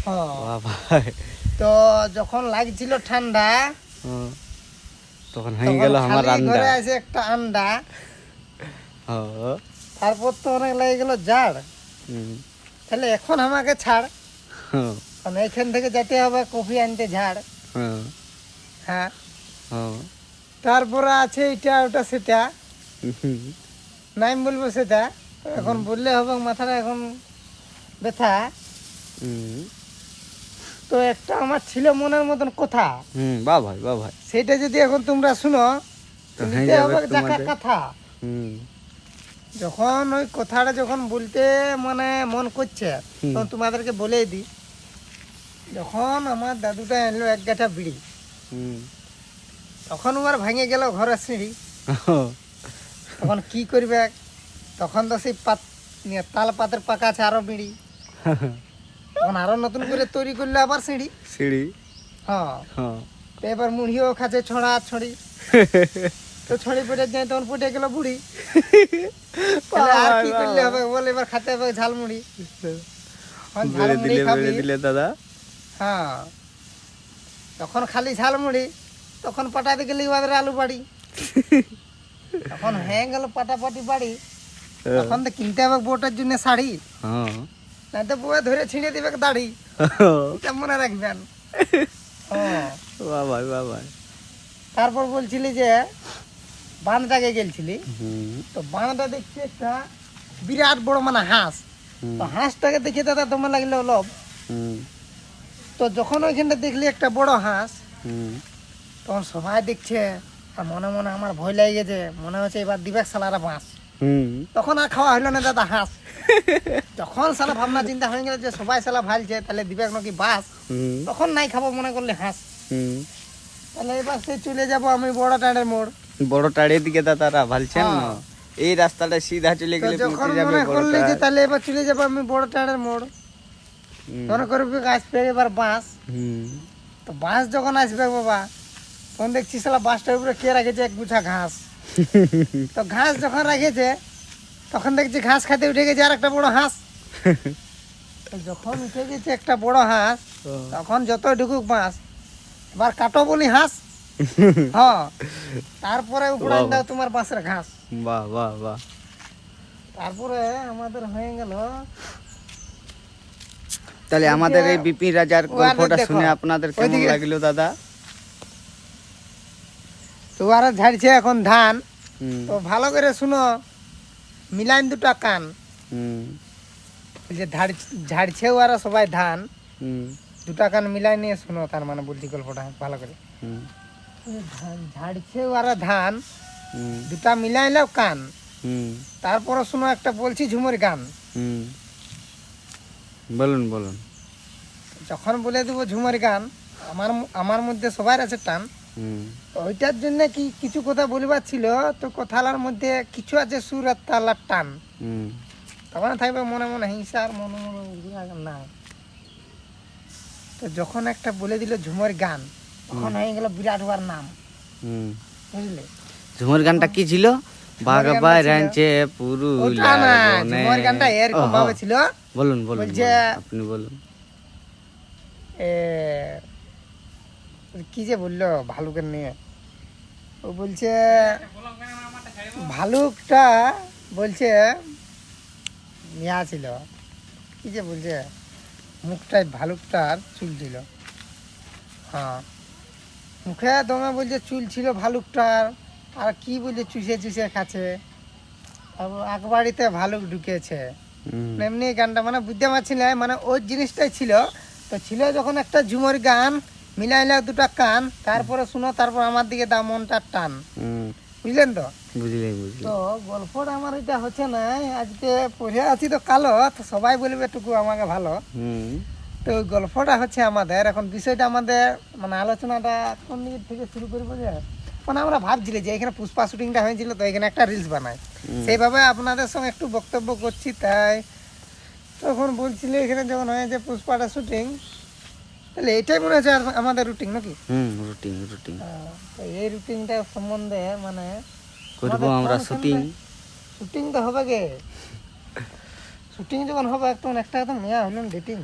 বাহ ভাই, তো যখন লাগছিল ঠান্ডা তখন হয়ে গেল আমার খালি আন্ডা। ঘরে আছে একটা আন্ডা, হ্যাঁ। তারপর তো অনেক লেগে গেল জাড়। হুম। তাহলে এখন আমাকে ছাড়, হ্যাঁ। কারণ এইখান থেকে যেতে হবে কফি আনতে ঝাড়। হ্যাঁ। হ্যাঁ, হ্যাঁ। তারপরে আছে এটা ওটা সেটা, হুম। নাই বলবো সেটা। তো এখন বললে হবে, মাথাটা এখন ব্যথা। হুম। তো একটা আমার ছিল মনের মতন কথা, বাহ ভাই, বাহ ভাই, সেটা যদি এখন তোমরা শুনো তো হয়ে নিতে যাবে হবে দেখা তোমাদের। কথা। হুম। যখন ওই কথাটা যখন বলতে মানে মন করছে, হুম। তখন তোমাদেরকে বলেই দিই। যখন আমার দাদুটা এনলো এক গাঁঠা বিড়ি, হুম। তখন আমার ভেঙে গেল ঘরের সিঁড়ি। তখন কি করবে, তখন তো সেই তাল পাতের পাকা আছে আরো বিড়ি, তখন আরো নতুন করে তৈরি করলে আবার সিঁড়ি। সিঁড়ি। হ্যাঁ, হ্যাঁ। তো এবার মুড়িও খাচ্ছে ছড়া ছড়ি, তো ছড়ি পড়ে যায়, তখন পড়ে গেল বুড়ি। তাহলে আর কি করলে হবে বল, এবার খেতে হবে ঝালমুড়ি। ঝালমুড়ি খাবি দিলে দাদা। হ্যাঁ, তখন খালি ঝালমুড়ি, তখন পাঠাতে গেলে ওদের আলু বাড়ি। তখন হয়ে গেল পাটাপাটি বাড়ি, তখন তো কিনতে হবে বউটার জন্য শাড়ি, হ্যাঁ। না তো বউয়ে ধরে ছিঁড়ে দিবে দাড়ি। এটা মনে রাখবেন। হ্যাঁ, বাহ ভাই, বাহ ভাই। তারপর বলছিলি যে বাঁধটাকে গেলছিলি, হুম। তো বাঁধটা দেখছি একটা বিরাট বড় মানে হাঁস। তো হাঁসটাকে দেখে দাদা তোমার লাগলো লোভ। হুম। তো যখন ওইখানটা দেখলি একটা বড় হাঁস, হুম। তখন সবাই দেখছে, আর মনে মনে আমার ভয় লেগে গেছে, মনে হচ্ছে এবার দিবে সালারা বাঁশ। হুম। তখন আর খাওয়া হইলো না দাদা হাঁস। যখন সালা ভাবনা চিন্তা হয়ে গেল যে সবাই সালা ভালছে, তাহলে দিবে নাকি বাস, হুম। তখন নাই খাবো মনে করলে হাঁস। হুম। তাহলে এবার সে চলে যাব আমি বড় টাঁড়ের মোড়। বড় টাড়িয়ে দিকে দাদারা ভালছেন না, হ্যাঁ। এই রাস্তাটা সিধা চলে তো গেলে যখন পৌঁছে যাবে মনে বড় করলি যে টাড়। তাহলে এবার চলে যাবো আমি বড় টাঁড়ের মোড়, মনে করবি আসবে এবার বাঁশ। হুম। তো বাঁশ যখন আসবে বাবা, তখন দেখছি সালা বাঁশটার উপরে কে রেখেছে এক গুছা ঘাস। তো ঘাস যখন রেখেছে, তখন দেখছি ঘাস খাতে উঠে গেছে আর একটা বড় হাঁস। তো যখন উঠে গেছে একটা বড় হাঁস, তখন যত ঢুকুক বাঁশ, এবার কাটো বলি হাঁস। হ্যাঁ, তারপরে উপরে দাও তোমার বাঁশের ঘাস। বাহ বাহ বাহ। তারপরে আমাদের হয়ে গেল। তাহলে আমাদের এই বিপিন রাজার গল্পটা শুনে আপনাদের কেমন ওইদিকে লাগলো দাদা? তো আর ঝাড়ছে এখন ধান, হুম। তো ভালো করে শুনো, মিলাইন দুটা কান। হুম। যে ঝাড়ছে ওরা সবাই ধান, হুম। দুটা কান মিলাই নিয়ে শুনো, তার মানে বলছি গল্পটা ভালো করে। হুম। ঝাড়ছে ওরা ধান, হুম। দুটা মিলাইলেও কান। হুম। তারপরে শুনো একটা বলছি ঝুমুর গান। হুম। বলুন বলুন। যখন বলে দেবো ঝুমুর গান, আমার আমার মধ্যে সবার আছে টান। হুম। তো ওইটার জন্য কি কিছু কথা বলিবার ছিল, তো কথালার মধ্যে কিছু আছে সুর আর তালার টান। হুম। তখন থাকবে মনে মনে হিংসা আর মনে মনে না। তো যখন একটা বলে দিল ঝুমুর গান, তখন হয়ে গেল বিরাট হওয়ার নাম। হুম। বুঝলে, ঝুমুর গানটা কি ছিল? বাগবাই রাঞ্চে ওটা পুরুলিয়ার না, বনে। ঝুমুর গানটা এরকম ভাবে ছিল। বলুন বলুন বলছে বলুন, আপনি বলুন। এ, কি যে বললো ভালুকের নিয়ে, ও বলছে ভালুকটা বলছে ইয়া ছিল, কি যে বলছে, মুখটায় ভালুকটার চুল ছিল। হ্যাঁ, মুখে দমে বলছে চুল ছিল ভালুকটার, আর কি বলছে চুষে চুষে খাচ্ছে, তারপর আকবাড়িতে ভালুক ঢুকেছে। এমনি গানটা মানে বুঝতে পারছি না, মানে ওই জিনিসটাই ছিল। তো ছিল যখন একটা ঝুমুর গান, মিলাইলে দুটা কান, তারপরে শুনো, তারপর আমার দিকে দাও মনটার টান। বুঝলেন তো? বুঝলেন বুঝলেন। তো গল্পটা আমার এটা হচ্ছে না, আজকে পড়ে আছি তো কালো, তো সবাই বলবে টুকু আমাকে ভালো। তো ওই গল্পটা হচ্ছে আমাদের এখন বিষয়টা আমাদের মানে আলোচনাটা কোন দিক থেকে শুরু করবো, যে মানে আমরা ভাবছিলি যে এখানে পুষ্পা শুটিংটা হয়েছিল, তো এখানে একটা রিলস বানায়, সেইভাবে আপনাদের সঙ্গে একটু বক্তব্য করছি। তাই তখন বলছিল এখানে যখন হয়েছে পুষ্পাটা শুটিং, তাহলে এটাই মনে হচ্ছে আমাদের রুটিন নাকি? Routine routine. তো এই রুটিনটা সম্বন্ধে মানে করবো আমরা শুটিং। শুটিং তো হবে গে, শুটিং যখন হবে তখন একটা একদম নেওয়া হলো ডেটিং।